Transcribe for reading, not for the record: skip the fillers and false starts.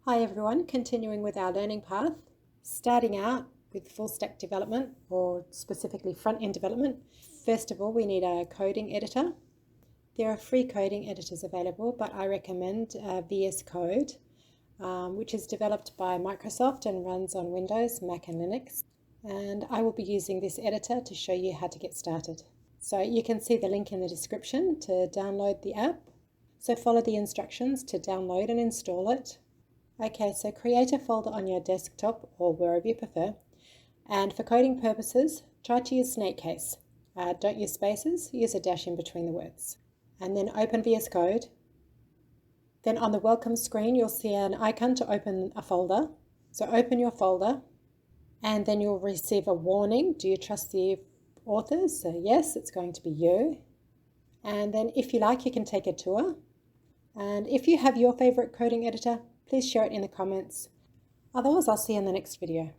Hi everyone, continuing with our learning path, starting out with full stack development or specifically front-end development. First of all, we need a coding editor. There are free coding editors available, but I recommend VS Code, which is developed by Microsoft and runs on Windows, Mac and Linux. And I will be using this editor to show you how to get started. So you can see the link in the description to download the app. So follow the instructions to download and install it. Okay, so create a folder on your desktop or wherever you prefer. And for coding purposes, try to use Snakecase. Don't use spaces, use a dash in between the words. And then open VS Code. Then on the welcome screen, you'll see an icon to open a folder. So open your folder and then you'll receive a warning. Do you trust the authors? So yes, it's going to be you. And then if you like, you can take a tour. And if you have your favorite coding editor, please share it in the comments. Otherwise, I'll see you in the next video.